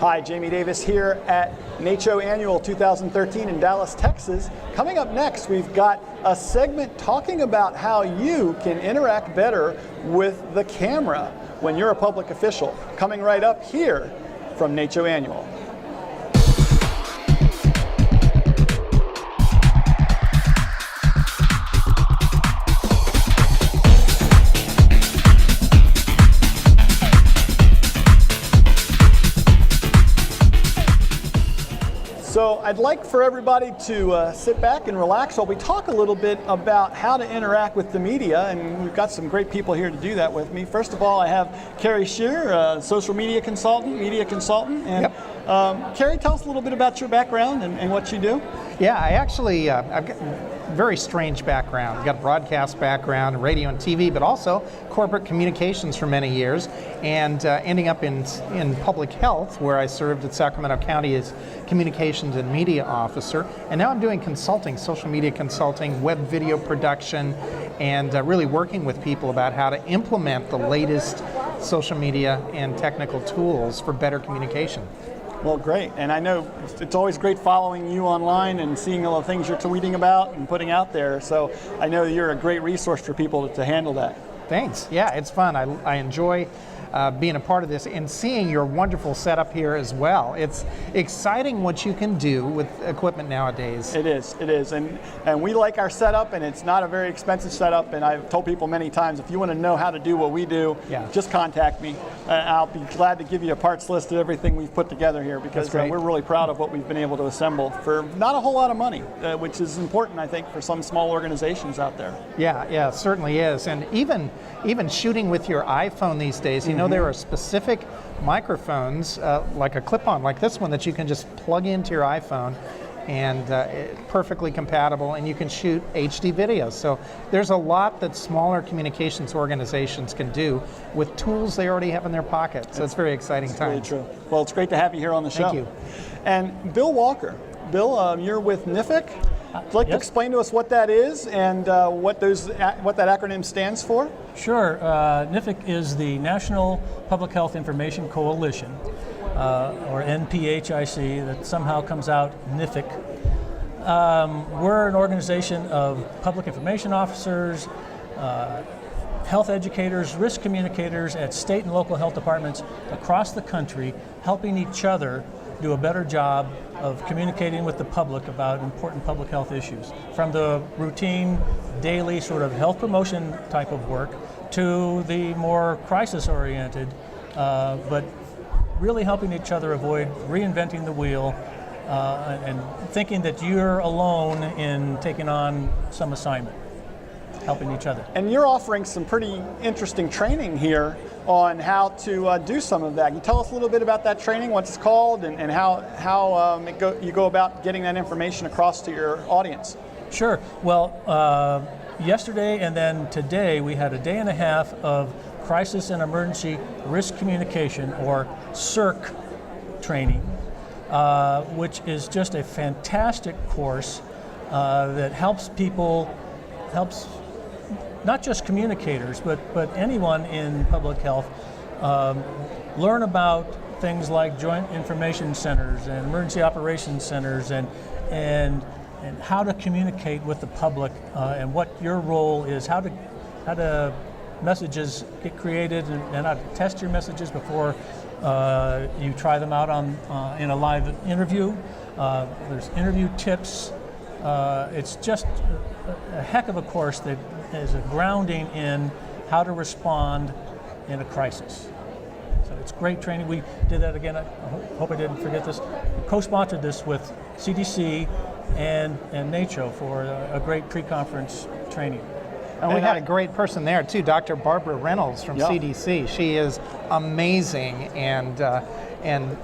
Hi, Jamie Davis here at NACCHO Annual 2013 in Dallas, Texas. Coming up next, we've got a segment talking about how you can interact better with the camera when you're a public official. Coming right up here from NACCHO Annual. So I'd like for everybody to sit back and relax while we talk a little bit about how to interact with the media, and we've got some great people here to do that with me. First of all, I have Carrie Shear, social media consultant, and Carrie, tell us a little bit about your background and what you do. Yeah, I actually, I've got a very strange background. I've got a broadcast background, radio and TV, but also corporate communications for many years, and ending up in public health, where I served at Sacramento County as communications and media officer. And now I'm doing consulting, social media consulting, web video production, and really working with people about how to implement the latest social media and technical tools for better communication. Well, great. And I know it's always great following you online and seeing all the things you're tweeting about and putting out there. So I know you're a great resource for people to handle that. Thanks. Yeah, it's fun. I enjoy being a part of this and seeing your wonderful setup here as well. It's exciting what you can do with equipment nowadays. It is. And we like our setup, and it's not a very expensive setup, and I've told people many times, if you want to know how to do what we do, just contact me. I'll be glad to give you a parts list of everything we've put together here, because we're really proud of what we've been able to assemble for not a whole lot of money, which is important, I think, for some small organizations out there. Yeah, it certainly is. And even shooting with your iPhone these days, you know, there are specific microphones, like a clip-on, like this one, that you can just plug into your iPhone, and perfectly compatible, and you can shoot HD videos. So there's a lot that smaller communications organizations can do with tools they already have in their pocket. So it's very exciting time. Really true. Well, it's great to have you here on the show. Thank you. And Bill Walker. Bill, you're with NIFIC. Would you like to explain to us what that is and what that acronym stands for? Sure. NIFIC is the National Public Health Information Coalition, or NPHIC, that somehow comes out NIFIC. We're an organization of public information officers, health educators, risk communicators at state and local health departments across the country, helping each other do a better job of communicating with the public about important public health issues, from the routine, daily sort of health promotion type of work to the more crisis-oriented, but really helping each other avoid reinventing the wheel and thinking that you're alone in taking on some assignment, helping each other. And you're offering some pretty interesting training here on how to do some of that. Can you tell us a little bit about that training, what it's called, and how you go about getting that information across to your audience? Sure. Well, yesterday and then today we had a day and a half of Crisis and Emergency Risk Communication, or CERC training, which is just a fantastic course that helps not just communicators, but anyone in public health learn about things like joint information centers and emergency operations centers, and how to communicate with the public, and what your role is, how to messages get created, and how to test your messages before you try them out in a live interview. There's interview tips. It's just a heck of a course that is a grounding in how to respond in a crisis. So it's great training. We did that again. I hope I didn't forget this. We co-sponsored this with CDC and NACCHO for a great pre-conference training. And we had a great person there too, Dr. Barbara Reynolds from CDC. She is amazing, and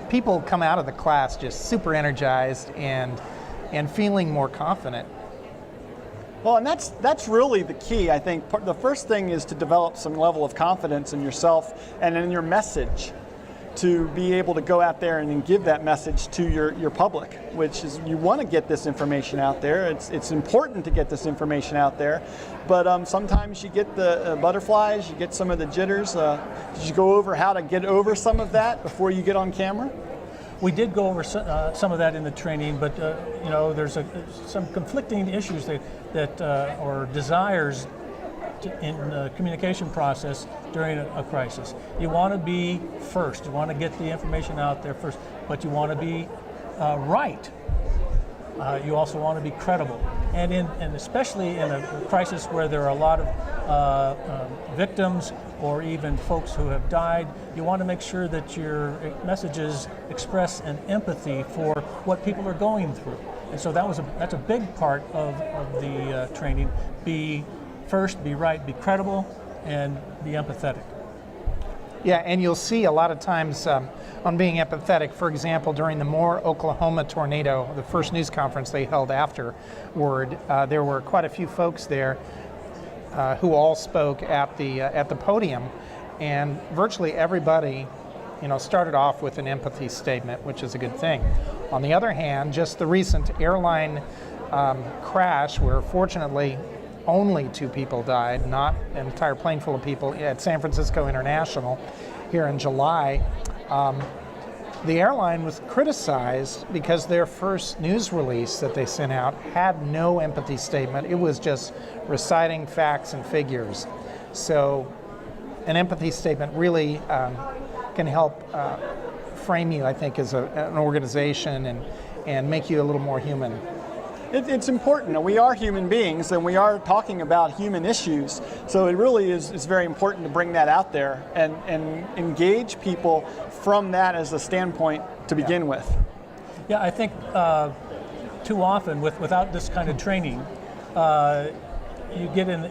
people come out of the class just super energized and feeling more confident. Well, and that's really the key. I think the first thing is to develop some level of confidence in yourself and in your message, to be able to go out there and then give that message to your public, which is you want to get this information out there. It's important to get this information out there, but sometimes you get the butterflies, you get some of the jitters. Did you go over how to get over some of that before you get on camera? We did go over some of that in the training, but there's some conflicting issues that or desires in the communication process during a crisis. You want to be first. You want to get the information out there first, but you want to be right. You also want to be credible, and especially in a crisis where there are a lot of victims or even folks who have died, you want to make sure that your messages express an empathy for what people are going through. And so that's a big part of the training. Be first, be right, be credible, and be empathetic. Yeah, and you'll see a lot of times on being empathetic. For example, during the Moore, Oklahoma tornado, the first news conference they held afterward, there were quite a few folks there who all spoke at the podium, and virtually everybody, started off with an empathy statement, which is a good thing. On the other hand, just the recent airline crash, where fortunately only 2 people died, not an entire plane full of people, at San Francisco International here in July. The airline was criticized because their first news release that they sent out had no empathy statement. It was just reciting facts and figures. So an empathy statement really can help frame you, I think, as an organization and make you a little more human. It's important. We are human beings, and we are talking about human issues. So it really is very important to bring that out there and engage people from that as a standpoint to begin with. Yeah, I think too often without this kind of training, you get in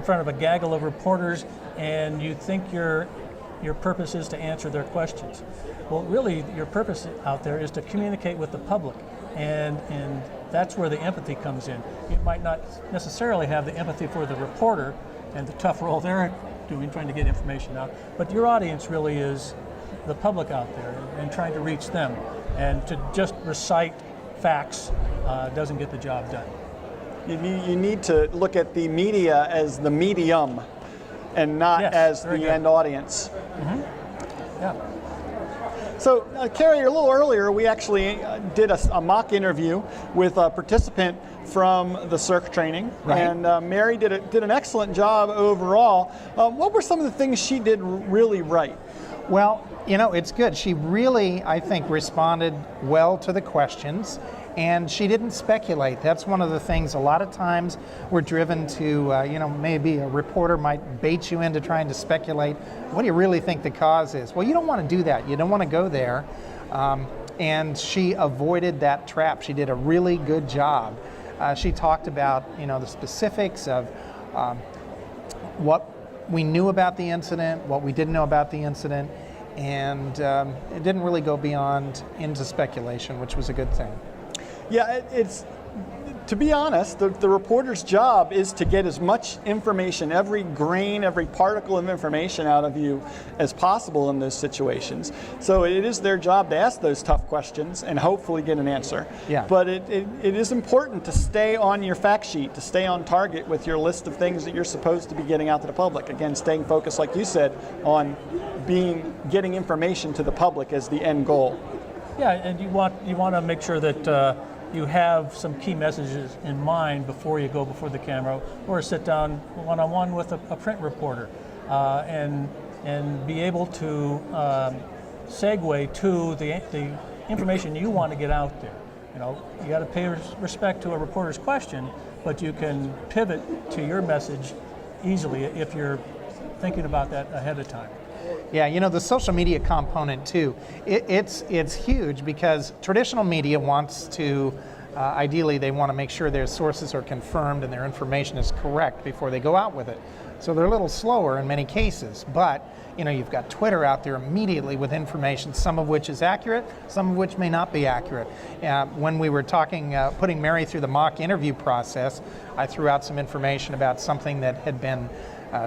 front of a gaggle of reporters, and you think your purpose is to answer their questions. Well, really, your purpose out there is to communicate with the public. And that's where the empathy comes in. You might not necessarily have the empathy for the reporter and the tough role they're doing, trying to get information out, but your audience really is the public out there and trying to reach them. And to just recite facts doesn't get the job done. You need to look at the media as the medium and not as the end audience. Mm-hmm. Yeah. So, Carrie, a little earlier, we actually did a mock interview with a participant from the CERC training, right. And Mary did an excellent job overall. What were some of the things she did really right? Well, it's good. She really, I think, responded well to the questions, and she didn't speculate. That's one of the things a lot of times we're driven to, maybe a reporter might bait you into trying to speculate. What do you really think the cause is? Well, you don't want to do that. You don't want to go there. And she avoided that trap. She did a really good job. She talked about, the specifics of what we knew about the incident, what we didn't know about the incident, and it didn't really go beyond into speculation, which was a good thing. Yeah, it's to be honest, the reporter's job is to get as much information, every grain, every particle of information out of you as possible in those situations. So it is their job to ask those tough questions and hopefully get an answer. Yeah. But it is important to stay on your fact sheet, to stay on target with your list of things that you're supposed to be getting out to the public. Again, staying focused, like you said, on getting information to the public as the end goal. Yeah, and you want to make sure that you have some key messages in mind before you go before the camera, or sit down one-on-one with a print reporter, and be able to segue to the information you want to get out there. You got to pay respect to a reporter's question, but you can pivot to your message easily if you're thinking about that ahead of time. Yeah, the social media component too, it's huge because traditional media wants to, ideally they want to make sure their sources are confirmed and their information is correct before they go out with it. So they're a little slower in many cases, but you've got Twitter out there immediately with information, some of which is accurate, some of which may not be accurate. When we were talking, putting Mary through the mock interview process, I threw out some information about something that had been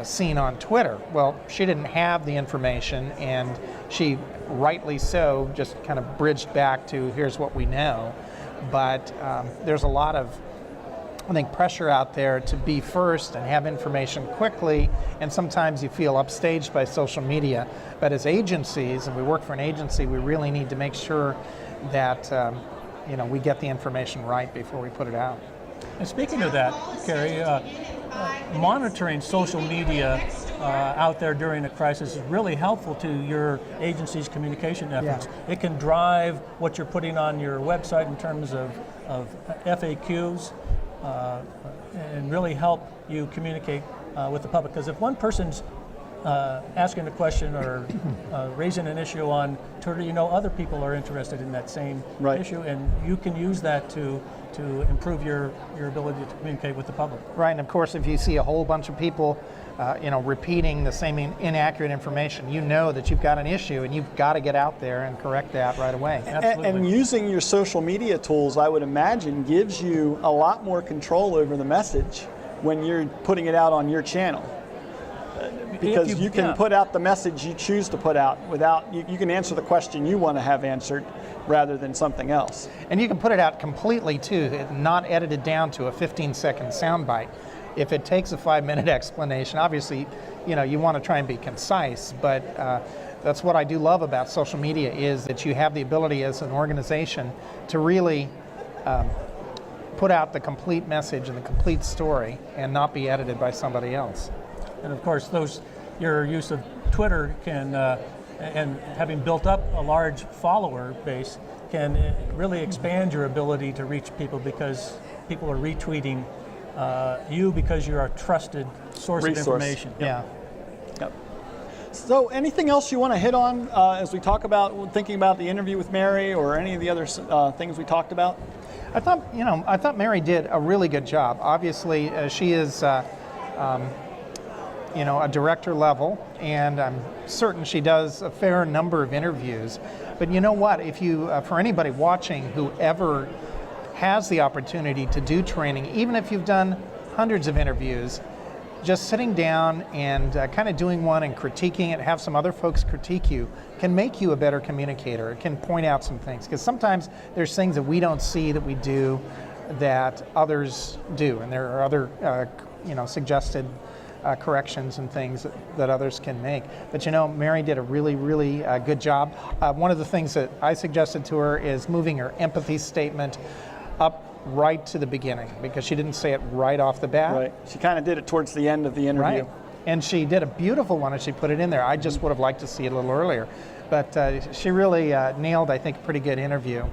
seen on Twitter. Well, she didn't have the information, and she, rightly so, just kind of bridged back to here's what we know. But there's a lot of, I think, pressure out there to be first and have information quickly, and sometimes you feel upstaged by social media. But as agencies, and we work for an agency, we really need to make sure that we get the information right before we put it out. And speaking of that, Carrie, monitoring social media out there during a crisis is really helpful to your agency's communication efforts. Yeah. It can drive what you're putting on your website in terms of FAQs and really help you communicate with the public. Because if one person's asking a question or raising an issue on Twitter, other people are interested in that same issue, and you can use that to improve your ability to communicate with the public. Right, and of course, if you see a whole bunch of people, repeating the same inaccurate information, you know that you've got an issue, and you've got to get out there and correct that right away. Absolutely. And using your social media tools, I would imagine, gives you a lot more control over the message when you're putting it out on your channel. Because you can put out the message you choose to put out without, you can answer the question you want to have answered rather than something else. And you can put it out completely too, not edited down to a 15-second soundbite. If it takes a 5-minute explanation, obviously, you want to try and be concise, but that's what I do love about social media, is that you have the ability as an organization to really put out the complete message and the complete story and not be edited by somebody else. And of course, your use of Twitter can, and having built up a large follower base, can really expand your ability to reach people, because people are retweeting you because you're a trusted source of information. Yeah. Yep. So anything else you want to hit on as we talk about thinking about the interview with Mary, or any of the other things we talked about? I thought Mary did a really good job. Obviously, she is a director level, and I'm certain she does a fair number of interviews. But you know what? If you, for anybody watching who ever has the opportunity to do training, even if you've done hundreds of interviews, just sitting down and kind of doing one and critiquing it, have some other folks critique you, can make you a better communicator. It can point out some things, because sometimes there's things that we don't see that we do that others do, and there are other suggested corrections and things that others can make. But Mary did a really, really good job. One of the things that I suggested to her is moving her empathy statement up right to the beginning, because she didn't say it right off the bat. Right. She kind of did it towards the end of the interview. Right. And she did a beautiful one, and she put it in there. I just would have liked to see it a little earlier. But she really nailed, I think, a pretty good interview.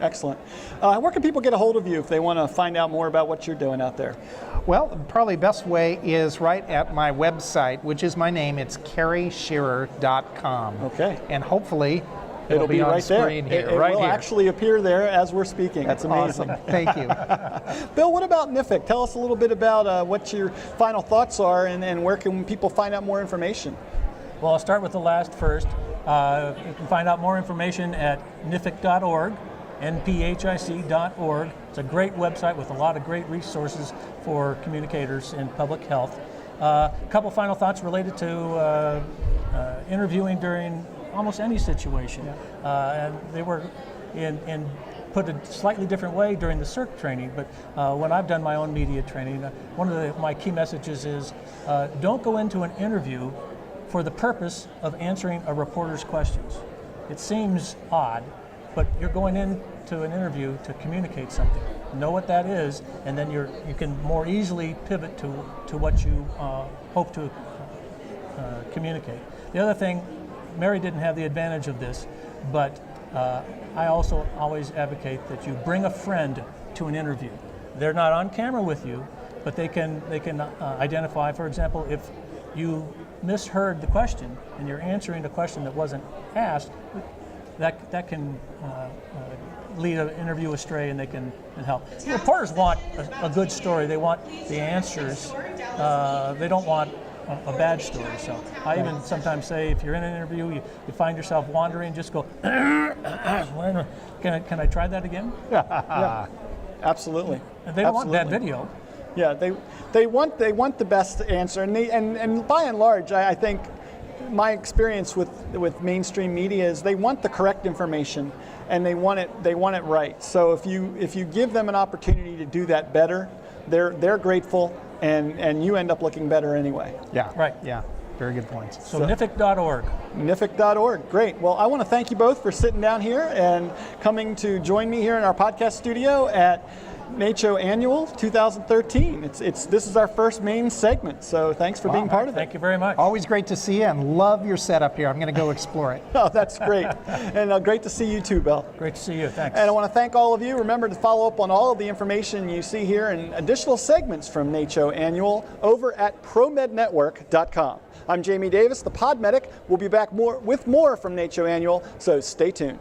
Excellent. Where can people get a hold of you if they want to find out more about what you're doing out there? Well, probably best way is right at my website, which is my name. It's carrieshearer.com. Okay. And hopefully it'll be on right there. screen here. It right will here. actually appear there as we're speaking. That's amazing. Awesome. Thank you. Bill, what about NIFIC? Tell us a little bit about what your final thoughts are, and where can people find out more information? Well, I'll start with the last first. You can find out more information at nific.org. nphic.org. It's a great website with a lot of great resources for communicators in public health. A couple final thoughts related to interviewing during almost any situation. And they were in put a slightly different way during the CERC training, but when I've done my own media training, one of my key messages is don't go into an interview for the purpose of answering a reporter's questions. It seems odd, but you're going into an interview to communicate something. Know what that is, and then you can more easily pivot to what you hope to communicate. The other thing, Mary didn't have the advantage of this, but I also always advocate that you bring a friend to an interview. They're not on camera with you, but they can identify, for example, if you misheard the question and you're answering a question that wasn't asked, that can lead an interview astray, and they can help. Reporters want a good story. They want the answers. They don't want a bad story. So I even sometimes say, if you're in an interview, you find yourself wandering, just go, can I try that again? Yeah, absolutely. And they don't want bad video. Yeah, they want the best answer, and by and large, I think my experience with mainstream media is they want the correct information, and they want it right. So if you give them an opportunity to do that better, they're grateful, and you end up looking better anyway. Yeah. Right. Yeah. Very good points. So NFIC.org. NFIC.org. Great. Well, I want to thank you both for sitting down here and coming to join me here in our podcast studio at NACCHO Annual 2013. This is our first main segment, so thanks for being part of it. Thank you very much. Always great to see you, and love your setup here. I'm going to go explore it. Oh, that's great. And great to see you too, Bill. Great to see you. Thanks. And I want to thank all of you. Remember to follow up on all of the information you see here and additional segments from NACCHO Annual over at ProMedNetwork.com. I'm Jamie Davis, the Pod Medic. We'll be back with more from NACCHO Annual, so stay tuned.